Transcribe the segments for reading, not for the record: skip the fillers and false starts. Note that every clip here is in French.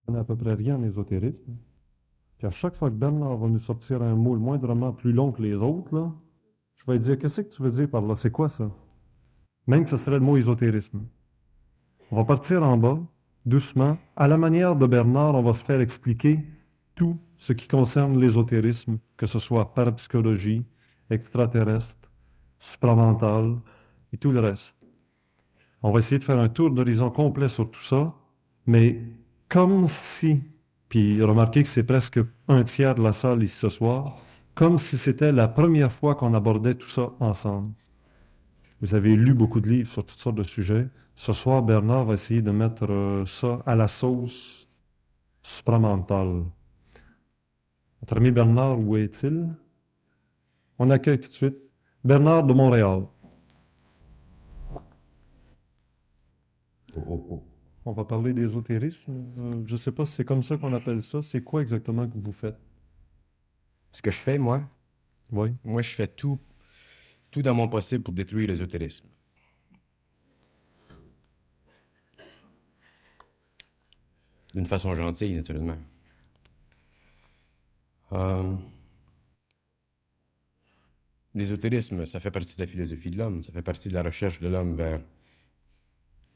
connais à peu près rien en ésotérisme. Puis à chaque fois que Bernard va nous sortir un mot le moindrement plus long que les autres, là, je vais lui dire, qu'est-ce que tu veux dire par là? C'est quoi ça? Même que ce serait le mot ésotérisme. On va partir en bas, doucement. À la manière de Bernard, on va se faire expliquer tout ce qui concerne l'ésotérisme, que ce soit parapsychologie, extraterrestre, supramental et tout le reste. On va essayer de faire un tour d'horizon complet sur tout ça, mais comme si, puis remarquez que c'est presque un tiers de la salle ici ce soir, comme si c'était la première fois qu'on abordait tout ça ensemble. Vous avez lu beaucoup de livres sur toutes sortes de sujets. Ce soir, Bernard va essayer de mettre ça à la sauce supramentale. Notre ami Bernard, où est-il? On accueille tout de suite Bernard de Montréal. Oh, oh, oh. On va parler d'ésotérisme. Je ne sais pas si c'est comme ça qu'on appelle ça. C'est quoi exactement que vous faites? Ce que je fais, moi, Oui. je fais tout dans mon possible pour détruire l'ésotérisme. D'une façon gentille, naturellement. Euh, L'ésotérisme, ça fait partie de la philosophie de l'homme, ça fait partie de la recherche de l'homme vers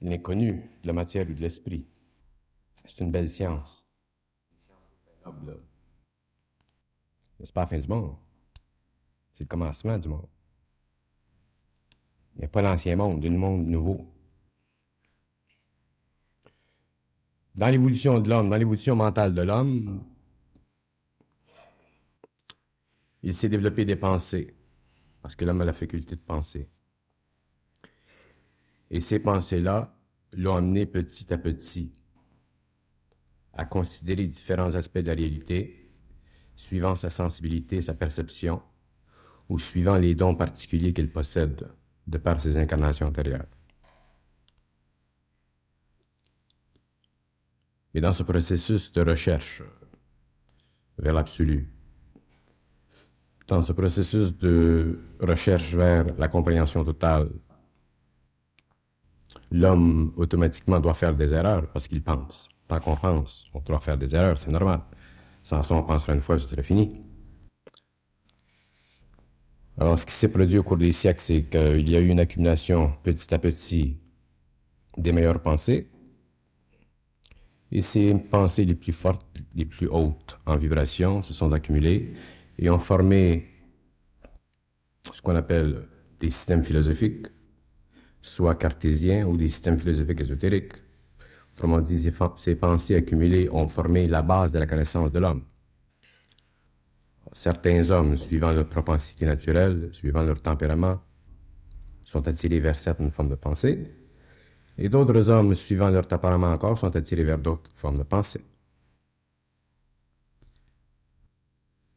l'inconnu, de la matière ou de l'esprit. C'est une belle science. Noble. Mais c'est pas la fin du monde. C'est le commencement du monde. Il n'y a pas l'ancien monde, il y a un monde nouveau. Dans l'évolution de l'homme, dans l'évolution mentale de l'homme, il s'est développé des pensées, parce que l'homme a la faculté de penser. Et ces pensées-là l'ont amené petit à petit à considérer différents aspects de la réalité, suivant sa sensibilité et sa perception, ou suivant les dons particuliers qu'il possède de par ses incarnations antérieures. Et dans ce processus de recherche vers l'absolu, dans ce processus de recherche vers la compréhension totale, l'homme automatiquement doit faire des erreurs parce qu'il pense. Tant qu'on pense, on doit faire des erreurs, c'est normal. Sans ça, on pensera une fois, ce serait fini. Alors, ce qui s'est produit au cours des siècles, c'est qu'il y a eu une accumulation petit à petit des meilleures pensées. Et ces pensées les plus fortes, les plus hautes en vibration, se sont accumulées et ont formé ce qu'on appelle des systèmes philosophiques, soit cartésiens ou des systèmes philosophiques ésotériques. Autrement dit, ces pensées accumulées ont formé la base de la connaissance de l'homme. Certains hommes, suivant leur propensité naturelle, suivant leur tempérament, sont attirés vers certaines formes de pensée, et d'autres hommes, suivant leur tempérament encore, sont attirés vers d'autres formes de pensée.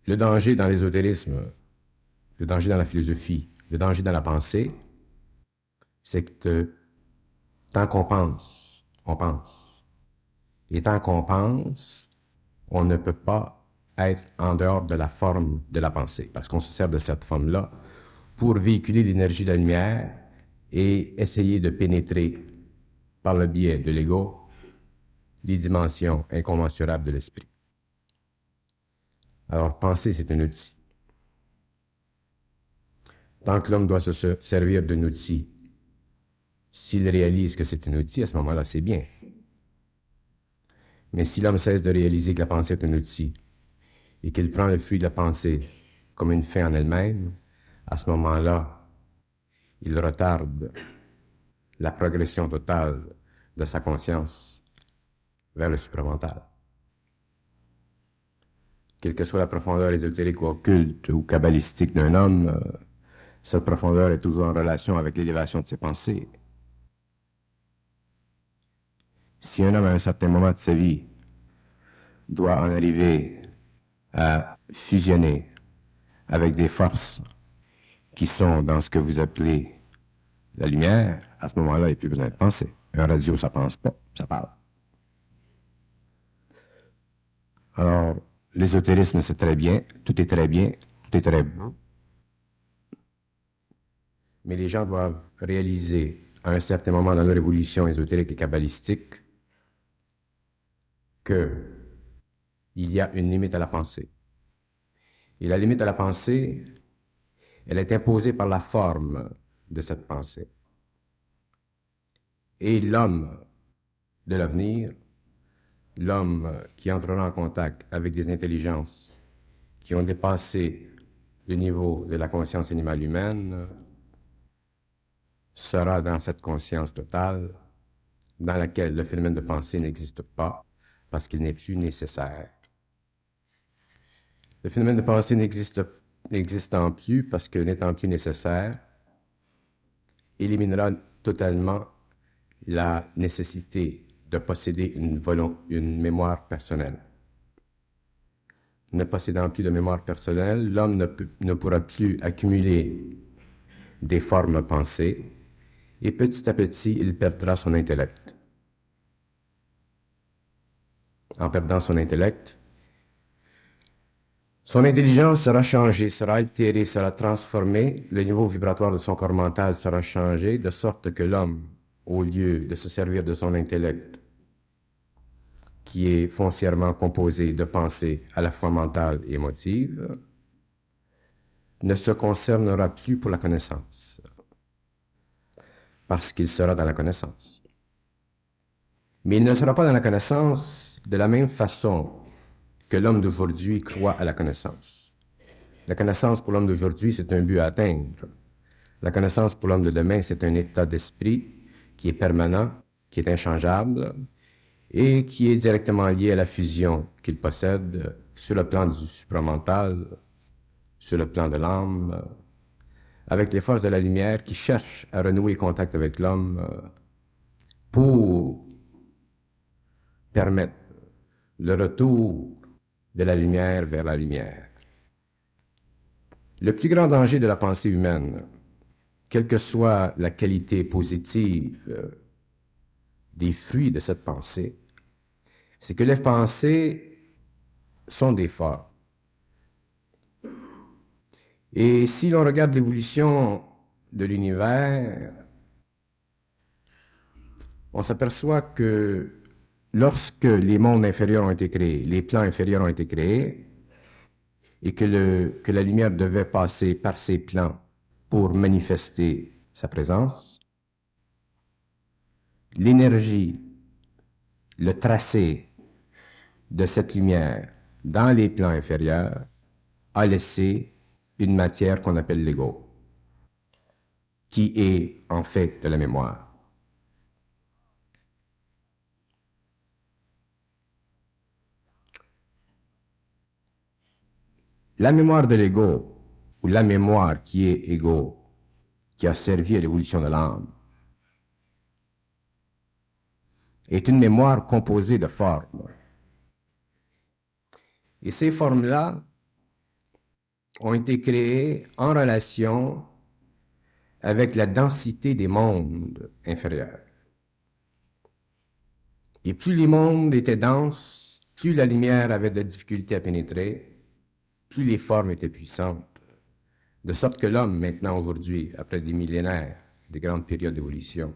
Le danger dans l'ésotérisme, le danger dans la philosophie, le danger dans la pensée, c'est que tant qu'on pense, on pense. Et tant qu'on pense, on ne peut pas être en dehors de la forme de la pensée, parce qu'on se sert de cette forme-là pour véhiculer l'énergie de la lumière et essayer de pénétrer par le biais de l'ego les dimensions incommensurables de l'esprit. Alors, penser, c'est un outil. Tant que l'homme doit se servir d'un outil, s'il réalise que c'est un outil, à ce moment-là, c'est bien. Mais si l'homme cesse de réaliser que la pensée est un outil et qu'il prend le fruit de la pensée comme une fin en elle-même, à ce moment-là, il retarde la progression totale de sa conscience vers le supramental. Quelle que soit la profondeur ésotérique ou occulte ou kabbalistique d'un homme, cette profondeur est toujours en relation avec l'élévation de ses pensées. Si un homme, à un certain moment de sa vie, doit en arriver à fusionner avec des forces qui sont dans ce que vous appelez la lumière, à ce moment-là, il n'y a plus besoin de penser. Un radio, ça pense pas, ça parle. Alors, l'ésotérisme, c'est très bien, tout est très bien, tout est très beau. Mais les gens doivent réaliser, à un certain moment dans leur évolution ésotérique et kabbalistique, qu'il y a une limite à la pensée. Et la limite à la pensée, elle est imposée par la forme de cette pensée. Et l'homme de l'avenir, l'homme qui entrera en contact avec des intelligences qui ont dépassé le niveau de la conscience animale humaine, sera dans cette conscience totale dans laquelle le phénomène de pensée n'existe pas parce qu'il n'est plus nécessaire. Le phénomène de pensée n'existant plus parce que n'étant plus nécessaire, éliminera totalement la nécessité de posséder une mémoire personnelle. Ne possédant plus de mémoire personnelle, l'homme ne pourra plus accumuler des formes pensées et petit à petit, il perdra son intellect. En perdant son intellect, son intelligence sera changée, sera altérée, sera transformée, le niveau vibratoire de son corps mental sera changé, de sorte que l'homme, au lieu de se servir de son intellect, qui est foncièrement composé de pensées à la fois mentales et émotives, ne se concernera plus pour la connaissance, parce qu'il sera dans la connaissance. Mais il ne sera pas dans la connaissance de la même façon que l'homme d'aujourd'hui croit à la connaissance. La connaissance pour l'homme d'aujourd'hui, c'est un but à atteindre. La connaissance pour l'homme de demain, c'est un état d'esprit qui est permanent, qui est inchangeable et qui est directement lié à la fusion qu'il possède sur le plan du supramental, sur le plan de l'âme, avec les forces de la lumière qui cherchent à renouer contact avec l'homme pour permettre le retour de la lumière vers la lumière. Le plus grand danger de la pensée humaine, quelle que soit la qualité positive des fruits de cette pensée, c'est que les pensées sont des formes. Et si l'on regarde l'évolution de l'univers, on s'aperçoit que lorsque les mondes inférieurs ont été créés, les plans inférieurs ont été créés, et que la lumière devait passer par ces plans pour manifester sa présence, l'énergie, le tracé de cette lumière dans les plans inférieurs a laissé une matière qu'on appelle l'ego, qui est en fait de la mémoire. La mémoire de l'ego, ou la mémoire qui est ego, qui a servi à l'évolution de l'âme, est une mémoire composée de formes. Et ces formes-là ont été créées en relation avec la densité des mondes inférieurs. Et plus les mondes étaient denses, plus la lumière avait de difficulté à pénétrer, plus les formes étaient puissantes. De sorte que l'homme, maintenant, aujourd'hui, après des millénaires, des grandes périodes d'évolution,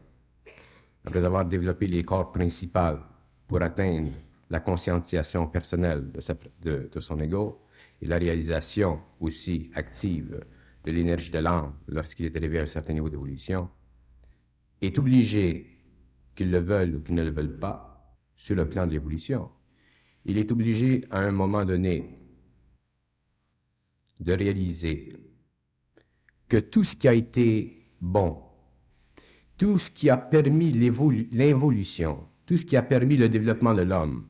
après avoir développé les corps principaux pour atteindre la conscientisation personnelle de son ego et la réalisation aussi active de l'énergie de l'âme lorsqu'il est élevé à un certain niveau d'évolution, est obligé, qu'ils le veulent ou qu'ils ne le veulent pas, sur le plan de l'évolution, il est obligé à un moment donné de réaliser que tout ce qui a été bon, tout ce qui a permis l'évolution, tout ce qui a permis le développement de l'homme,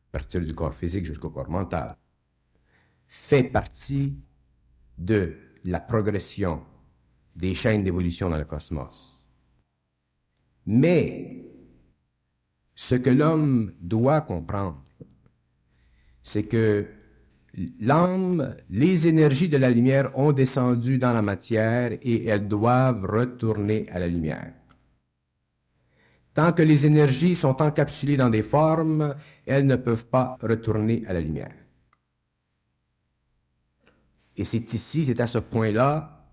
à partir du corps physique jusqu'au corps mental, fait partie de la progression des chaînes d'évolution dans le cosmos. Mais ce que l'homme doit comprendre, c'est que l'âme, les énergies de la lumière ont descendu dans la matière et elles doivent retourner à la lumière. Tant que les énergies sont encapsulées dans des formes, elles ne peuvent pas retourner à la lumière. Et c'est ici, c'est à ce point-là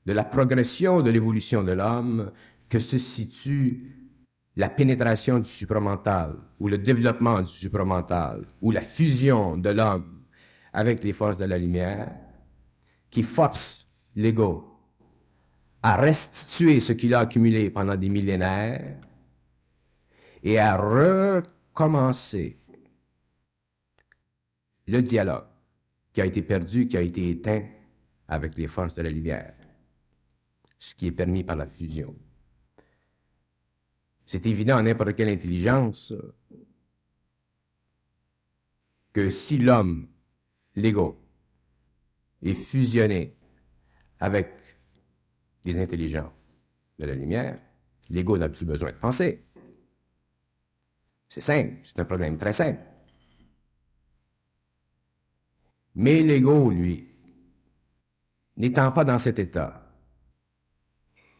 de la progression de l'évolution de l'homme que se situe la pénétration du supramental, ou le développement du supramental, ou la fusion de l'homme avec les forces de la lumière, qui force l'ego à restituer ce qu'il a accumulé pendant des millénaires et à recommencer le dialogue qui a été perdu, qui a été éteint avec les forces de la lumière, ce qui est permis par la fusion. C'est évident à n'importe quelle intelligence que si l'homme, l'ego, est fusionné avec les intelligences de la lumière, l'ego n'a plus besoin de penser. C'est simple, c'est un problème très simple. Mais l'ego, lui, n'étant pas dans cet état,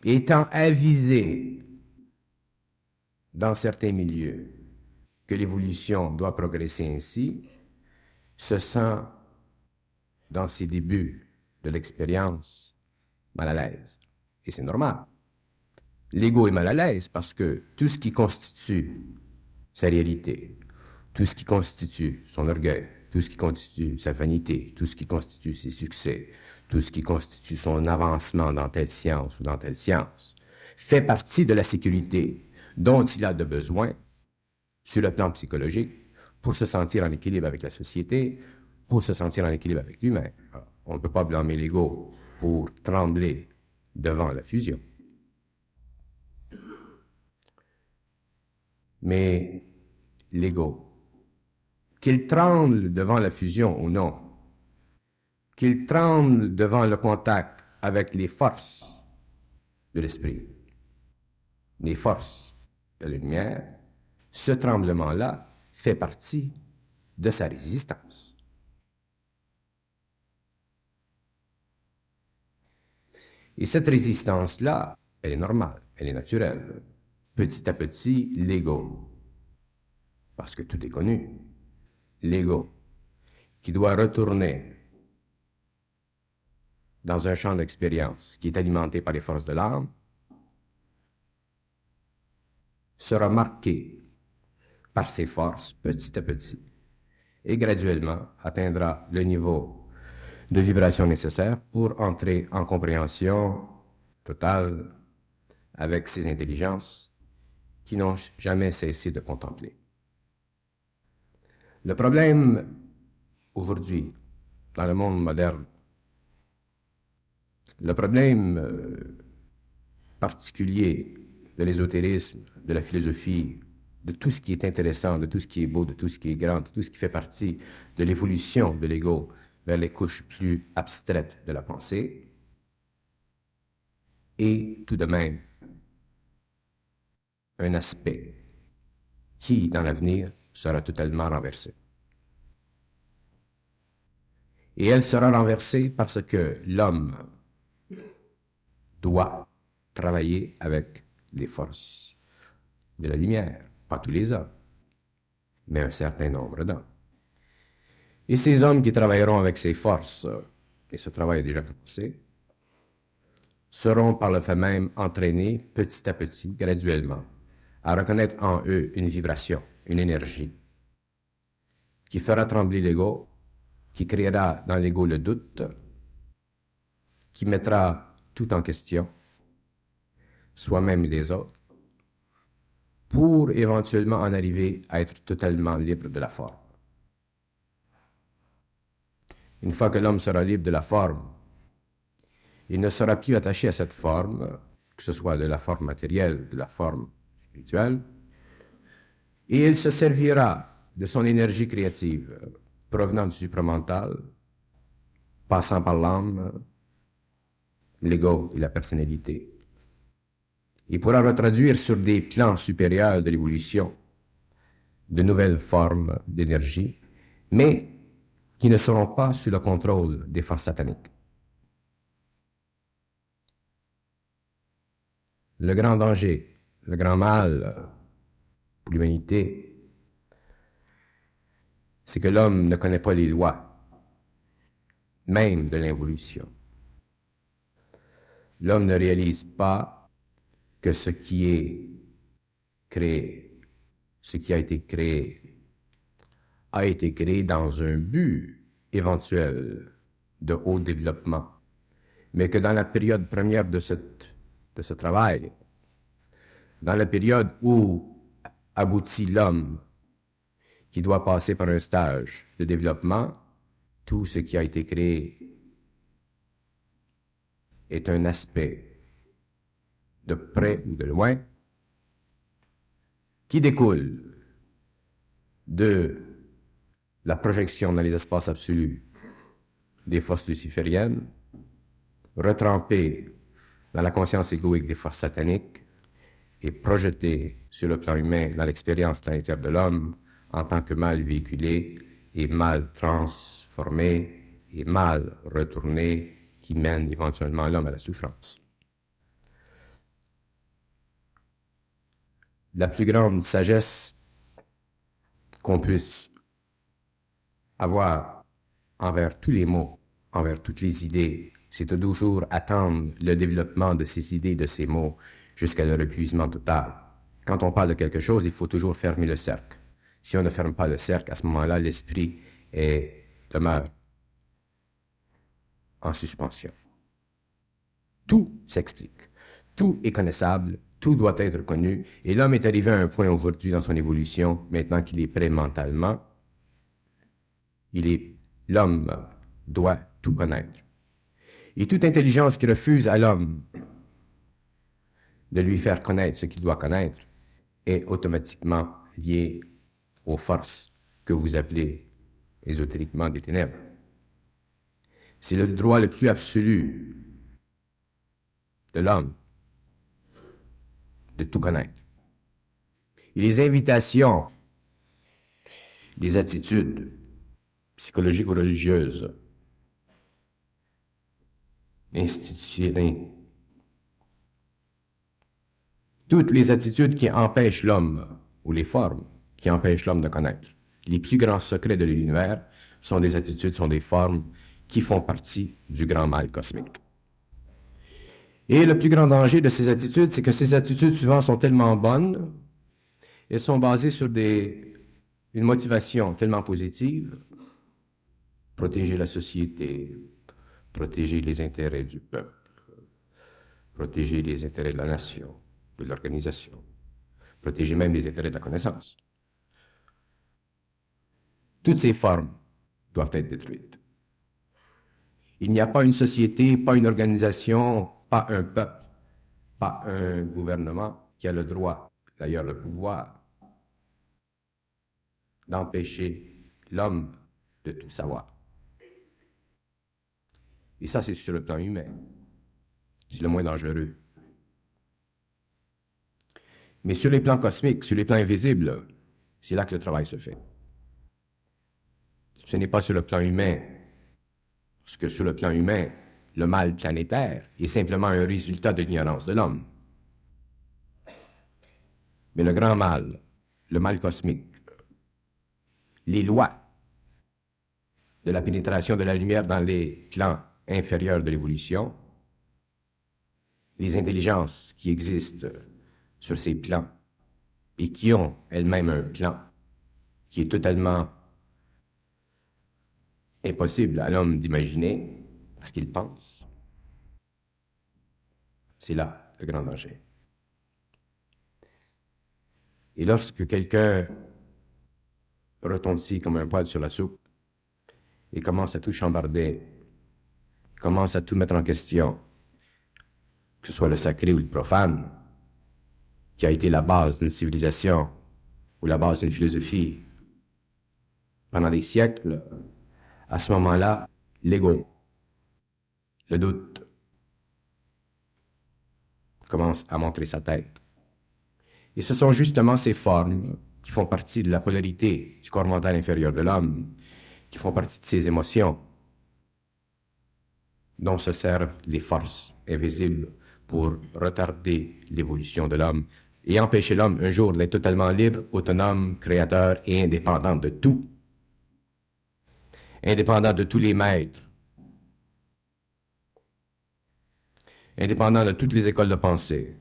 étant avisé dans certains milieux que l'évolution doit progresser ainsi, se sent, dans ses débuts de l'expérience, mal à l'aise. Et c'est normal. L'ego est mal à l'aise parce que tout ce qui constitue sa réalité, tout ce qui constitue son orgueil, tout ce qui constitue sa vanité, tout ce qui constitue ses succès, tout ce qui constitue son avancement dans telle science ou dans telle science, fait partie de la sécurité dont il a de besoin sur le plan psychologique pour se sentir en équilibre avec la société, pour se sentir en équilibre avec lui-même. On ne peut pas blâmer l'ego pour trembler devant la fusion. Mais l'ego, qu'il tremble devant la fusion ou non, qu'il tremble devant le contact avec les forces de l'esprit, les forces de la lumière, ce tremblement-là fait partie de sa résistance. Et cette résistance-là, elle est normale, elle est naturelle. Petit à petit, l'ego, parce que tout est connu, l'ego, qui doit retourner dans un champ d'expérience qui est alimenté par les forces de l'âme, sera marqué par ses forces petit à petit et graduellement atteindra le niveau de vibration nécessaire pour entrer en compréhension totale avec ces intelligences qui n'ont jamais cessé de contempler. Le problème aujourd'hui, dans le monde moderne, le problème particulier de l'ésotérisme, de la philosophie, de tout ce qui est intéressant, de tout ce qui est beau, de tout ce qui est grand, de tout ce qui fait partie de l'évolution de l'ego vers les couches plus abstraites de la pensée, et tout de même un aspect qui, dans l'avenir, sera totalement renversé. Et elle sera renversée parce que l'homme doit travailler avec les forces de la lumière, pas tous les hommes, mais un certain nombre d'hommes. Et ces hommes qui travailleront avec ces forces, et ce travail est déjà commencé, seront par le fait même entraînés petit à petit, graduellement, à reconnaître en eux une vibration, une énergie, qui fera trembler l'ego, qui créera dans l'ego le doute, qui mettra tout en question, soi-même et les autres, pour éventuellement en arriver à être totalement libre de la forme. Une fois que l'homme sera libre de la forme, il ne sera plus attaché à cette forme, que ce soit de la forme matérielle, de la forme spirituelle, et il se servira de son énergie créative provenant du supramental, passant par l'âme, l'ego et la personnalité. Il pourra retraduire sur des plans supérieurs de l'évolution de nouvelles formes d'énergie, mais qui ne seront pas sous le contrôle des forces sataniques. Le grand danger, le grand mal pour l'humanité, c'est que l'homme ne connaît pas les lois, même de l'évolution. L'homme ne réalise pas que ce qui est créé, ce qui a été créé dans un but éventuel de haut développement, mais que dans la période première de ce travail, dans la période où aboutit l'homme qui doit passer par un stage de développement, tout ce qui a été créé est un aspect de près ou de loin qui découle de la projection dans les espaces absolus des forces lucifériennes, retrempée dans la conscience égoïque des forces sataniques et projetée sur le plan humain dans l'expérience planétaire de l'homme en tant que mal véhiculé et mal transformé et mal retourné qui mène éventuellement l'homme à la souffrance. La plus grande sagesse qu'on puisse avoir envers tous les mots, envers toutes les idées, c'est de toujours attendre le développement de ces idées, de ces mots, jusqu'à leur épuisement total. Quand on parle de quelque chose, il faut toujours fermer le cercle. Si on ne ferme pas le cercle, à ce moment-là, l'esprit demeure en suspension. Tout s'explique. Tout est connaissable, tout doit être connu, et l'homme est arrivé à un point aujourd'hui dans son évolution, maintenant qu'il est prêt mentalement, l'homme doit tout connaître. Et toute intelligence qui refuse à l'homme de lui faire connaître ce qu'il doit connaître est automatiquement liée aux forces que vous appelez ésotériquement des ténèbres. C'est le droit le plus absolu de l'homme de tout connaître. Et les invitations, les attitudes psychologiques ou religieuses, institutionnelles, toutes les attitudes qui empêchent l'homme, ou les formes qui empêchent l'homme de connaître les plus grands secrets de l'univers, sont des attitudes, sont des formes qui font partie du grand mal cosmique. Et le plus grand danger de ces attitudes, c'est que ces attitudes souvent sont tellement bonnes, elles sont basées sur une motivation tellement positive, protéger la société, protéger les intérêts du peuple, protéger les intérêts de la nation, de l'organisation, protéger même les intérêts de la connaissance. Toutes ces formes doivent être détruites. Il n'y a pas une société, pas une organisation, pas un peuple, pas un gouvernement qui a le droit, d'ailleurs le pouvoir, d'empêcher l'homme de tout savoir. Et ça, c'est sur le plan humain. C'est le moins dangereux. Mais sur les plans cosmiques, sur les plans invisibles, c'est là que le travail se fait. Ce n'est pas sur le plan humain, parce que sur le plan humain, le mal planétaire est simplement un résultat de l'ignorance de l'homme. Mais le grand mal, le mal cosmique, les lois de la pénétration de la lumière dans les plans inférieurs de l'évolution, les intelligences qui existent sur ces plans et qui ont elles-mêmes un plan qui est totalement impossible à l'homme d'imaginer parce qu'il pense. C'est là le grand danger. Et lorsque quelqu'un retentit comme un poil sur la soupe et commence à tout chambarder, commence à tout mettre en question, que ce soit le sacré ou le profane, qui a été la base d'une civilisation ou la base d'une philosophie pendant des siècles, à ce moment-là, l'ego, le doute, commence à montrer sa tête. Et ce sont justement ces formes qui font partie de la polarité du corps mental inférieur de l'homme, qui font partie de ces émotions dont se servent les forces invisibles pour retarder l'évolution de l'homme et empêcher l'homme un jour d'être totalement libre, autonome, créateur et indépendant de tout. Indépendant de tous les maîtres, indépendant de toutes les écoles de pensée,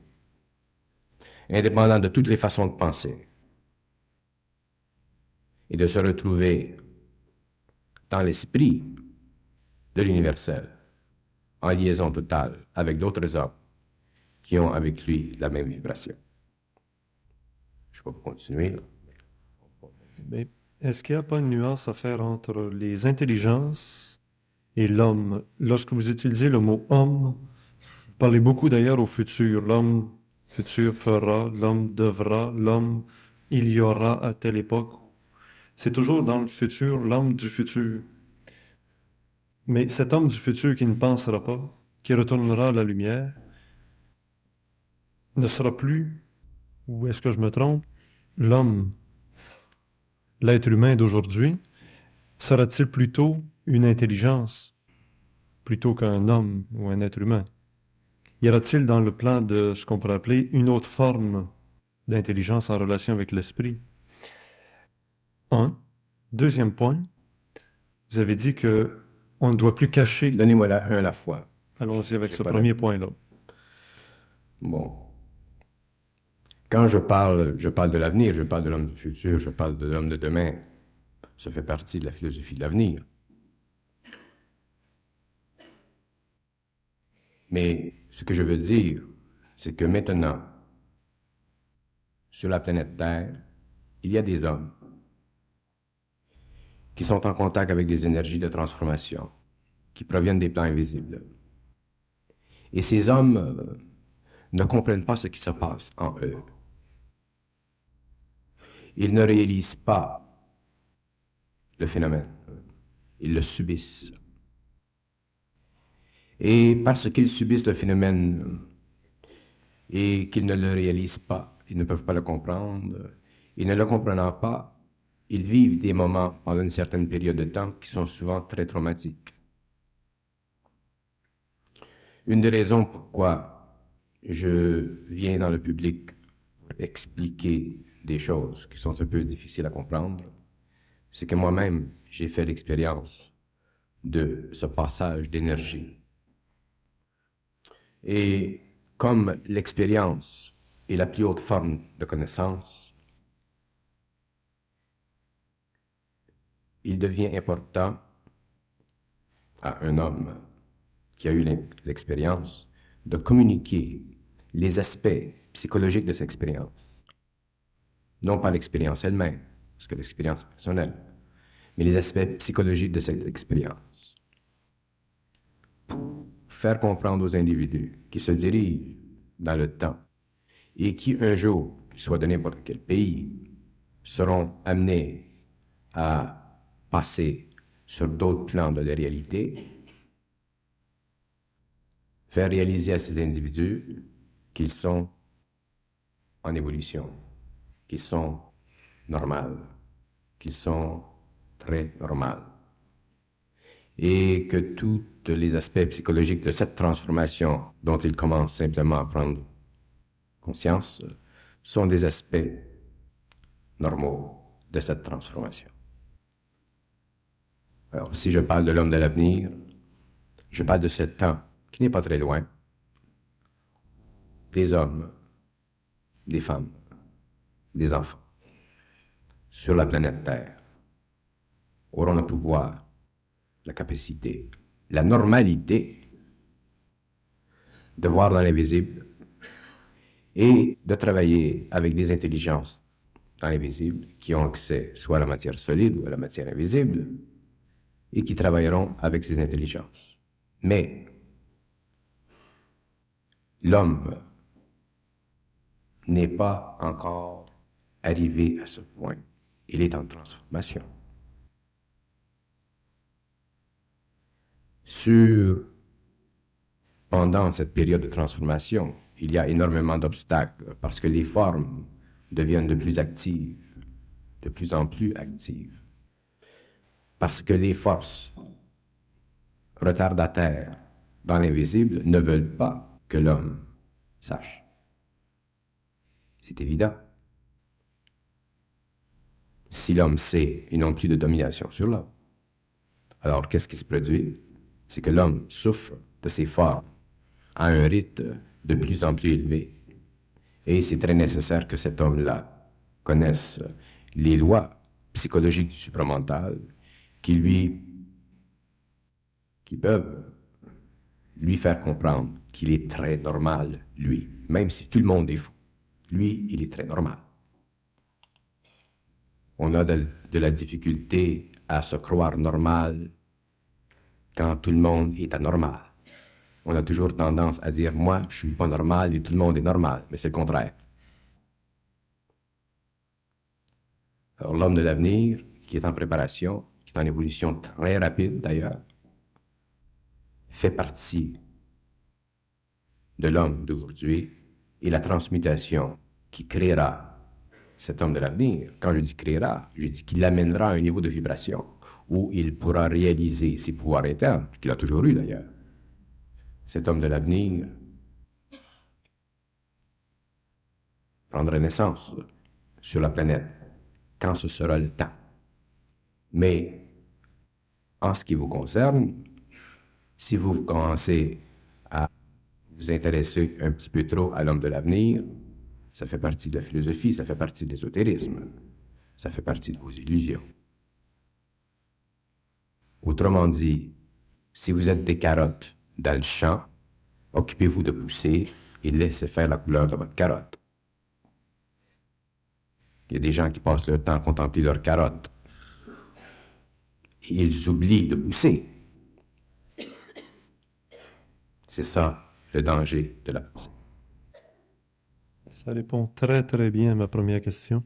indépendant de toutes les façons de penser, et de se retrouver dans l'esprit de l'universel, en liaison totale avec d'autres hommes qui ont avec lui la même vibration. Je peux continuer, là. Mais est-ce qu'il n'y a pas une nuance à faire entre les intelligences et l'homme? Lorsque vous utilisez le mot homme, vous parlez beaucoup d'ailleurs au futur. L'homme futur fera, l'homme devra, l'homme il y aura à telle époque. C'est toujours dans le futur, l'homme du futur. Mais cet homme du futur qui ne pensera pas, qui retournera à la lumière, ne sera plus, ou est-ce que je me trompe, l'homme, l'être humain d'aujourd'hui, sera-t-il plutôt une intelligence plutôt qu'un homme ou un être humain? Y aura-t-il dans le plan de ce qu'on pourrait appeler une autre forme d'intelligence en relation avec l'esprit? Un. Deuxième point, vous avez dit que on ne doit plus cacher. Donnez-moi un à la fois. Allons-y avec J'ai ce pas premier de- point-là. Bon. Quand je parle de l'avenir, je parle de l'homme du futur, je parle de l'homme de demain. Ça fait partie de la philosophie de l'avenir. Mais ce que je veux dire, c'est que maintenant, sur la planète Terre, il y a des hommes qui sont en contact avec des énergies de transformation qui proviennent des plans invisibles. Et ces hommes ne comprennent pas ce qui se passe en eux. Ils ne réalisent pas le phénomène. Ils le subissent. Et parce qu'ils subissent le phénomène et qu'ils ne le réalisent pas, ils ne peuvent pas le comprendre, et ne le comprenant pas, ils vivent des moments pendant une certaine période de temps qui sont souvent très traumatiques. Une des raisons pourquoi je viens dans le public pour expliquer des choses qui sont un peu difficiles à comprendre, c'est que moi-même, j'ai fait l'expérience de ce passage d'énergie. Et comme l'expérience est la plus haute forme de connaissance, il devient important à un homme qui a eu l'expérience de communiquer les aspects psychologiques de cette expérience. Non pas l'expérience elle-même, parce que l'expérience est personnelle, mais les aspects psychologiques de cette expérience. Pour faire comprendre aux individus qui se dirigent dans le temps et qui un jour, soit de n'importe quel pays, seront amenés à passer sur d'autres plans de la réalité, faire réaliser à ces individus qu'ils sont en évolution, qu'ils sont normaux, qu'ils sont très normaux. Et que tous les aspects psychologiques de cette transformation dont ils commencent simplement à prendre conscience sont des aspects normaux de cette transformation. Alors, si je parle de l'homme de l'avenir, je parle de ce temps qui n'est pas très loin, des hommes, des femmes, des enfants, sur la planète Terre, auront le pouvoir, la capacité, la normalité de voir dans l'invisible et de travailler avec des intelligences dans l'invisible qui ont accès soit à la matière solide ou à la matière invisible et qui travailleront avec ces intelligences. Mais l'homme n'est pas encore arrivé à ce point. Il est en transformation. Pendant cette période de transformation, il y a énormément d'obstacles parce que les formes deviennent de plus actives, de plus en plus actives. Parce que les forces retardataires dans l'invisible ne veulent pas que l'homme sache. C'est évident. Si l'homme sait, ils n'ont plus de domination sur l'homme. Alors, qu'est-ce qui se produit? C'est que l'homme souffre de ces formes à un rythme de plus en plus élevé. Et c'est très nécessaire que cet homme-là connaisse les lois psychologiques du supramental qui peuvent lui faire comprendre qu'il est très normal, lui, même si tout le monde est fou. Lui, il est très normal. On a de la difficulté à se croire normal quand tout le monde est anormal. On a toujours tendance à dire, moi, je suis pas normal et tout le monde est normal, mais c'est le contraire. Alors, l'homme de l'avenir, qui est en préparation, qui est en évolution très rapide d'ailleurs, fait partie de l'homme d'aujourd'hui et la transmutation qui créera cet homme de l'avenir. Quand je dis créera, je dis qu'il l'amènera à un niveau de vibration où il pourra réaliser ses pouvoirs internes, qu'il a toujours eu d'ailleurs. Cet homme de l'avenir prendra naissance sur la planète quand ce sera le temps. Mais en ce qui vous concerne, si vous commencez à vous intéresser un petit peu trop à l'homme de l'avenir, ça fait partie de la philosophie, ça fait partie de l'ésotérisme, ça fait partie de vos illusions. Autrement dit, si vous êtes des carottes dans le champ, occupez-vous de pousser et laissez faire la couleur de votre carotte. Il y a des gens qui passent leur temps à contempler leurs carottes. Et ils oublient de pousser. C'est ça le danger de la pensée. Ça répond très très bien à ma première question.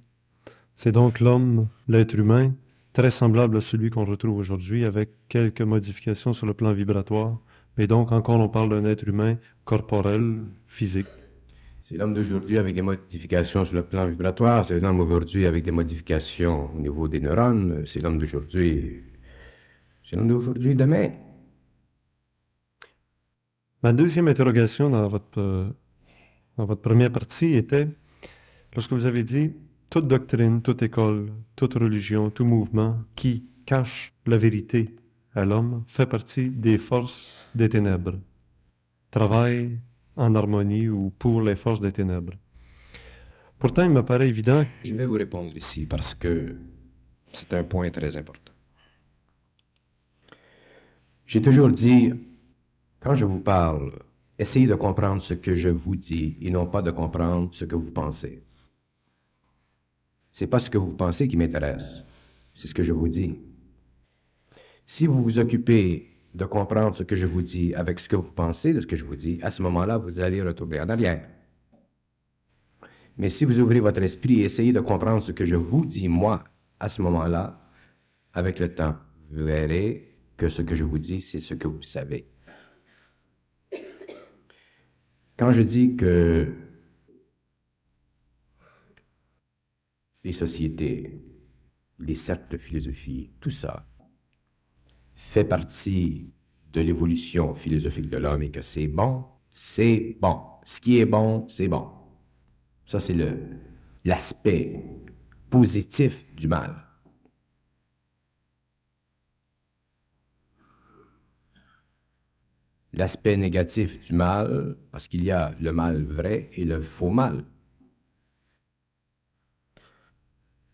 C'est donc l'homme, l'être humain, très semblable à celui qu'on retrouve aujourd'hui, avec quelques modifications sur le plan vibratoire. Mais donc, encore, on parle d'un être humain corporel, physique. C'est l'homme d'aujourd'hui avec des modifications sur le plan vibratoire, c'est l'homme aujourd'hui avec des modifications au niveau des neurones, c'est l'homme d'aujourd'hui demain. Ma deuxième interrogation dans votre première partie était, lorsque vous avez dit, toute doctrine, toute école, toute religion, tout mouvement qui cache la vérité à l'homme fait partie des forces des ténèbres, travaille en harmonie ou pour les forces des ténèbres. Pourtant, il me paraît évident. Je vais vous répondre ici parce que c'est un point très important. J'ai toujours dit, quand je vous parle, essayez de comprendre ce que je vous dis et non pas de comprendre ce que vous pensez. C'est pas ce que vous pensez qui m'intéresse, c'est ce que je vous dis. Si vous vous occupez de comprendre ce que je vous dis avec ce que vous pensez de ce que je vous dis, à ce moment-là, vous allez retourner en arrière. Mais si vous ouvrez votre esprit et essayez de comprendre ce que je vous dis, moi, à ce moment-là, avec le temps, vous verrez que ce que je vous dis, c'est ce que vous savez. Quand je dis que les sociétés, les cercles de philosophie, tout ça, fait partie de l'évolution philosophique de l'homme et que c'est bon, c'est bon. Ce qui est bon, c'est bon. Ça, c'est l'aspect positif du mal. L'aspect négatif du mal, parce qu'il y a le mal vrai et le faux mal.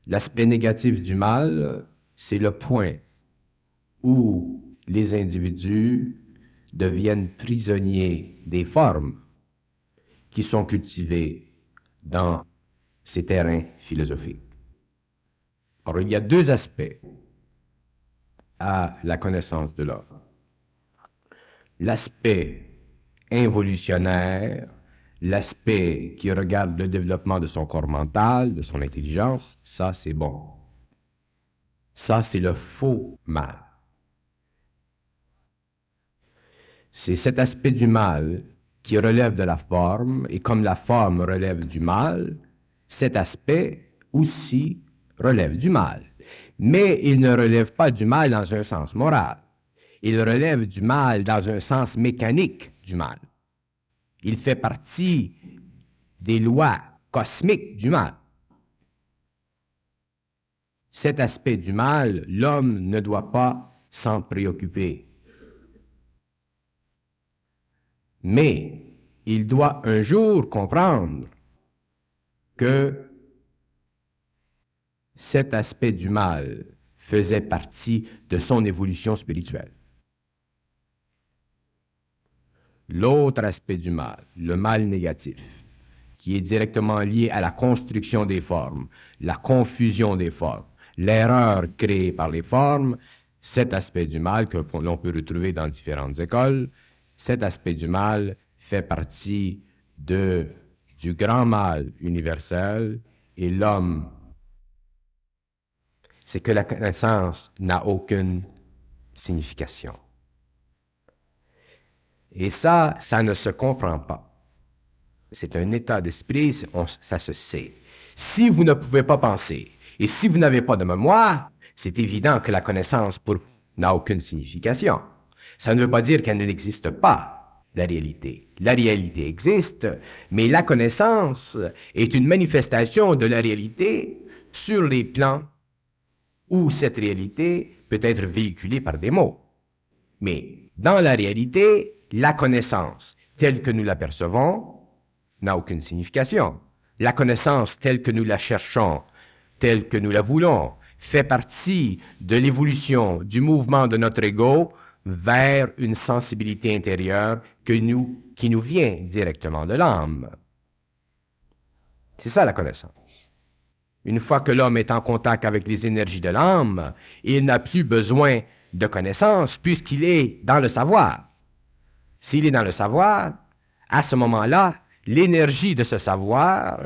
L'aspect négatif du mal, c'est le point où les individus deviennent prisonniers des formes qui sont cultivées dans ces terrains philosophiques. Alors, il y a deux aspects à la connaissance de l'homme. L'aspect involutionnaire, l'aspect qui regarde le développement de son corps mental, de son intelligence, ça c'est bon. Ça c'est le faux mal. C'est cet aspect du mal qui relève de la forme, et comme la forme relève du mal, cet aspect aussi relève du mal. Mais il ne relève pas du mal dans un sens moral. Il relève du mal dans un sens mécanique du mal. Il fait partie des lois cosmiques du mal. Cet aspect du mal, l'homme ne doit pas s'en préoccuper. Mais il doit un jour comprendre que cet aspect du mal faisait partie de son évolution spirituelle. L'autre aspect du mal, le mal négatif, qui est directement lié à la construction des formes, la confusion des formes, l'erreur créée par les formes, cet aspect du mal que l'on peut retrouver dans différentes écoles, cet aspect du mal fait partie du grand mal universel et l'homme. C'est que la connaissance n'a aucune signification. Et ça ne se comprend pas. C'est un état d'esprit, ça se sait. Si vous ne pouvez pas penser, et si vous n'avez pas de mémoire, c'est évident que la connaissance n'a aucune signification. Ça ne veut pas dire qu'elle n'existe pas, la réalité. La réalité existe, mais la connaissance est une manifestation de la réalité sur les plans où cette réalité peut être véhiculée par des mots. Mais dans la réalité, la connaissance telle que nous l'apercevons n'a aucune signification. La connaissance telle que nous la cherchons, telle que nous la voulons, fait partie de l'évolution du mouvement de notre ego vers une sensibilité intérieure qui nous vient directement de l'âme. C'est ça la connaissance. Une fois que l'homme est en contact avec les énergies de l'âme, il n'a plus besoin de connaissance puisqu'il est dans le savoir. S'il est dans le savoir, à ce moment-là, l'énergie de ce savoir,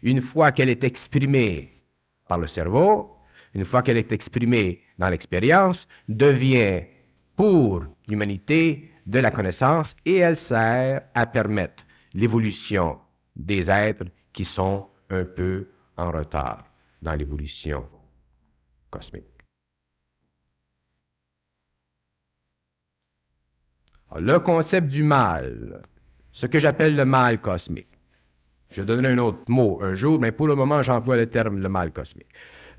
une fois qu'elle est exprimée par le cerveau, une fois qu'elle est exprimée dans l'expérience, devient pour l'humanité de la connaissance et elle sert à permettre l'évolution des êtres qui sont un peu en retard dans l'évolution cosmique. Alors, le concept du mal, ce que j'appelle le mal cosmique. Je donnerai un autre mot un jour, mais pour le moment, j'emploie le terme le mal cosmique.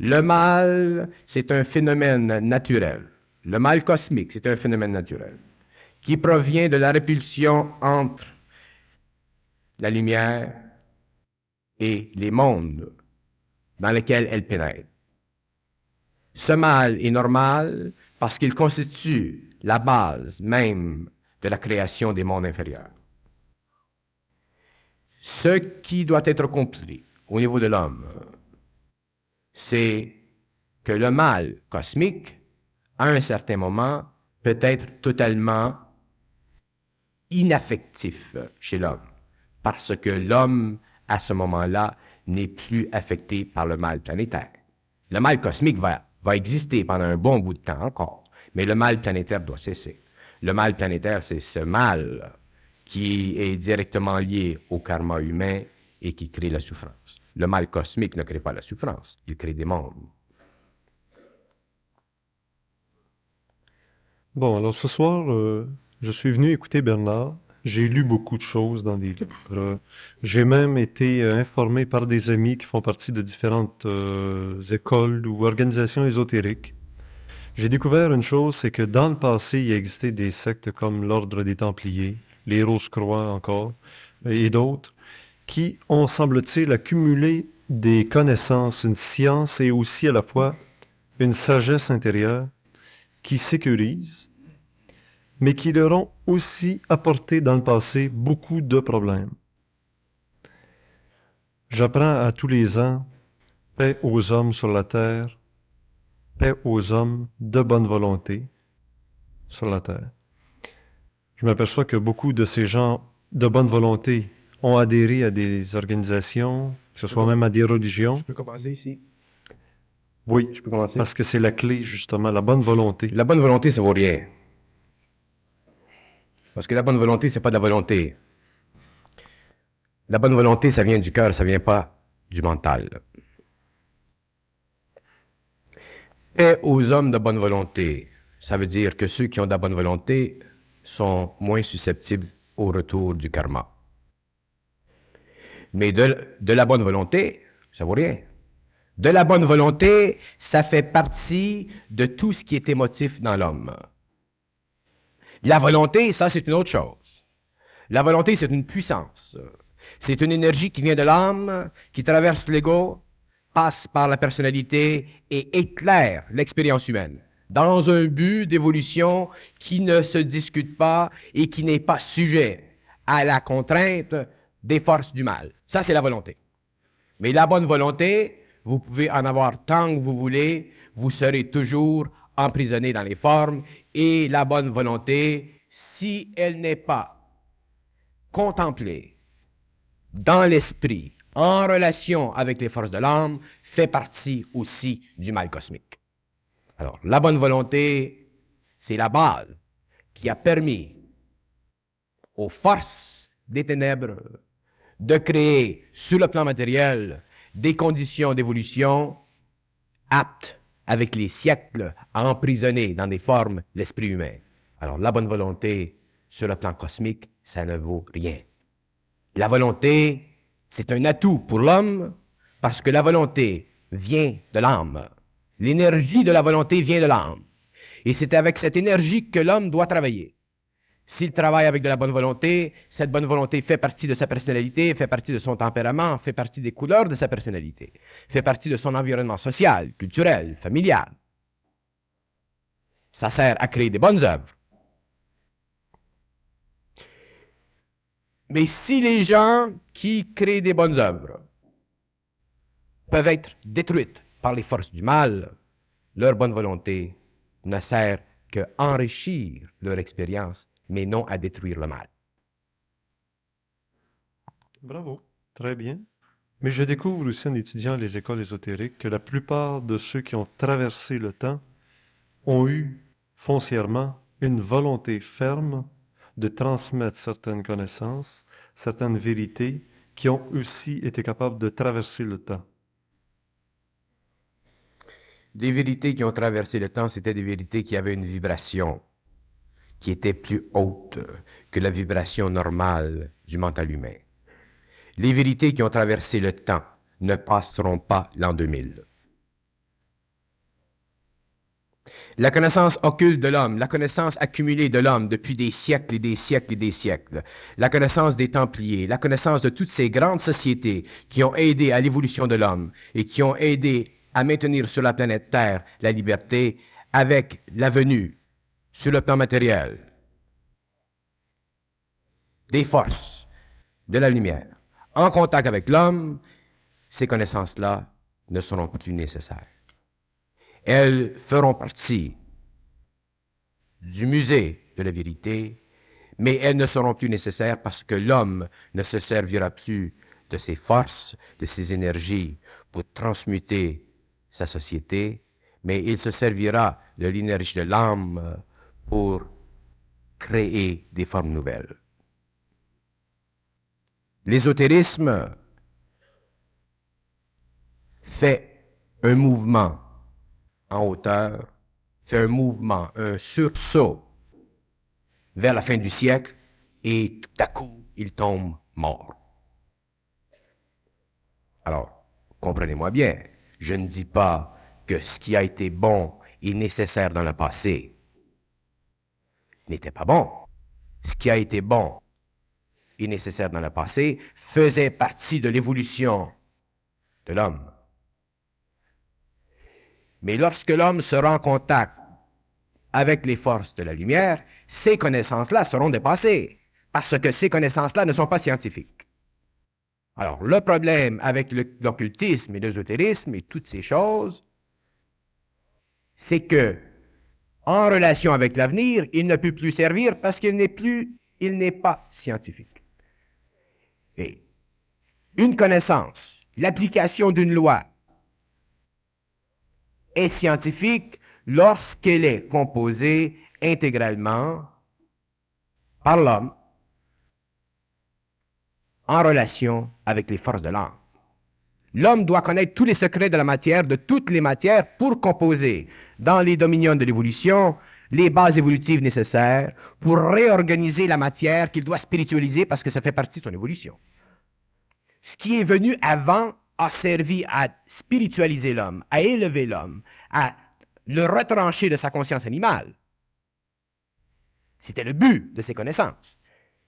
Le mal, c'est un phénomène naturel. Le mal cosmique, c'est un phénomène naturel qui provient de la répulsion entre la lumière et les mondes dans lesquels elle pénètre. Ce mal est normal parce qu'il constitue la base même de la création des mondes inférieurs. Ce qui doit être compris au niveau de l'homme, c'est que le mal cosmique, à un certain moment, peut être totalement inaffectif chez l'homme, parce que l'homme, à ce moment-là, n'est plus affecté par le mal planétaire. Le mal cosmique va exister pendant un bon bout de temps encore, mais le mal planétaire doit cesser. Le mal planétaire, c'est ce mal qui est directement lié au karma humain et qui crée la souffrance. Le mal cosmique ne crée pas la souffrance, il crée des mondes. Bon, alors ce soir, je suis venu écouter Bernard. J'ai lu beaucoup de choses dans des livres. J'ai même été informé par des amis qui font partie de différentes écoles ou organisations ésotériques. J'ai découvert une chose, c'est que dans le passé, il existait des sectes comme l'Ordre des Templiers, les Rose-Croix encore, et d'autres, qui ont, semble-t-il, accumulé des connaissances, une science et aussi à la fois une sagesse intérieure qui sécurise, mais qui leur ont aussi apporté dans le passé beaucoup de problèmes. J'apprends à tous les ans, paix aux hommes sur la terre, paix aux hommes de bonne volonté sur la terre. Je m'aperçois que beaucoup de ces gens de bonne volonté ont adhéré à des organisations, que ce soit même à des religions. Je peux commencer ici? Oui, Je peux commencer? parce que c'est la clé, justement, la bonne volonté. La bonne volonté, ça vaut rien. Parce que la bonne volonté, c'est pas de la volonté. La bonne volonté, ça vient du cœur, ça vient pas du mental. Et aux hommes de bonne volonté, ça veut dire que ceux qui ont de la bonne volonté sont moins susceptibles au retour du karma. Mais de la bonne volonté, ça vaut rien. De la bonne volonté, ça fait partie de tout ce qui est émotif dans l'homme. La volonté, ça, c'est une autre chose. La volonté, c'est une puissance. C'est une énergie qui vient de l'âme, qui traverse l'ego, passe par la personnalité et éclaire l'expérience humaine dans un but d'évolution qui ne se discute pas et qui n'est pas sujet à la contrainte des forces du mal. Ça, c'est la volonté. Mais la bonne volonté, vous pouvez en avoir tant que vous voulez, vous serez toujours emprisonné dans les formes, et la bonne volonté, si elle n'est pas contemplée dans l'esprit, en relation avec les forces de l'âme, fait partie aussi du mal cosmique. Alors, la bonne volonté, c'est la base qui a permis aux forces des ténèbres de créer, sur le plan matériel, des conditions d'évolution aptes, avec les siècles, à emprisonner dans des formes l'esprit humain. Alors, la bonne volonté, sur le plan cosmique, ça ne vaut rien. La volonté, c'est un atout pour l'homme, parce que la volonté vient de l'âme. L'énergie de la volonté vient de l'âme. Et c'est avec cette énergie que l'homme doit travailler. S'il travaille avec de la bonne volonté, cette bonne volonté fait partie de sa personnalité, fait partie de son tempérament, fait partie des couleurs de sa personnalité, fait partie de son environnement social, culturel, familial. Ça sert à créer des bonnes œuvres. Mais si les gens qui créent des bonnes œuvres peuvent être détruites par les forces du mal, leur bonne volonté ne sert qu'à enrichir leur expérience, mais non à détruire le mal. Bravo, très bien. Mais je découvre aussi en étudiant les écoles ésotériques que la plupart de ceux qui ont traversé le temps ont eu foncièrement une volonté ferme de transmettre certaines connaissances, certaines vérités qui ont aussi été capables de traverser le temps. Des vérités qui ont traversé le temps, c'était des vérités qui avaient une vibration qui était plus haute que la vibration normale du mental humain. Les vérités qui ont traversé le temps ne passeront pas l'an 2000. La connaissance occulte de l'homme, la connaissance accumulée de l'homme depuis des siècles et des siècles et des siècles, la connaissance des Templiers, la connaissance de toutes ces grandes sociétés qui ont aidé à l'évolution de l'homme et qui ont aidé à maintenir sur la planète Terre la liberté avec la venue, sur le plan matériel, des forces de la lumière, en contact avec l'homme, ces connaissances-là ne seront plus nécessaires. Elles feront partie du musée de la vérité, mais elles ne seront plus nécessaires parce que l'homme ne se servira plus de ses forces, de ses énergies pour transmuter sa société, mais il se servira de l'énergie de l'âme pour créer des formes nouvelles. L'ésotérisme fait un mouvement en hauteur, fait un mouvement, un sursaut vers la fin du siècle, et tout à coup, il tombe mort. Alors, comprenez-moi bien, je ne dis pas que ce qui a été bon et nécessaire dans le passé n'était pas bon. Ce qui a été bon et nécessaire dans le passé faisait partie de l'évolution de l'homme. Mais lorsque l'homme sera en contact avec les forces de la lumière, ces connaissances-là seront dépassées, parce que ces connaissances-là ne sont pas scientifiques. Alors, le problème avec l'occultisme et l'ésotérisme et toutes ces choses, c'est que, en relation avec l'avenir, il ne peut plus servir parce qu'il n'est pas scientifique. Et une connaissance, l'application d'une loi, est scientifique lorsqu'elle est composée intégralement par l'homme en relation avec les forces de l'âme. L'homme doit connaître tous les secrets de la matière, de toutes les matières, pour composer dans les dominions de l'évolution les bases évolutives nécessaires pour réorganiser la matière qu'il doit spiritualiser parce que ça fait partie de son évolution. Ce qui est venu avant a servi à spiritualiser l'homme, à élever l'homme, à le retrancher de sa conscience animale. C'était le but de ces connaissances.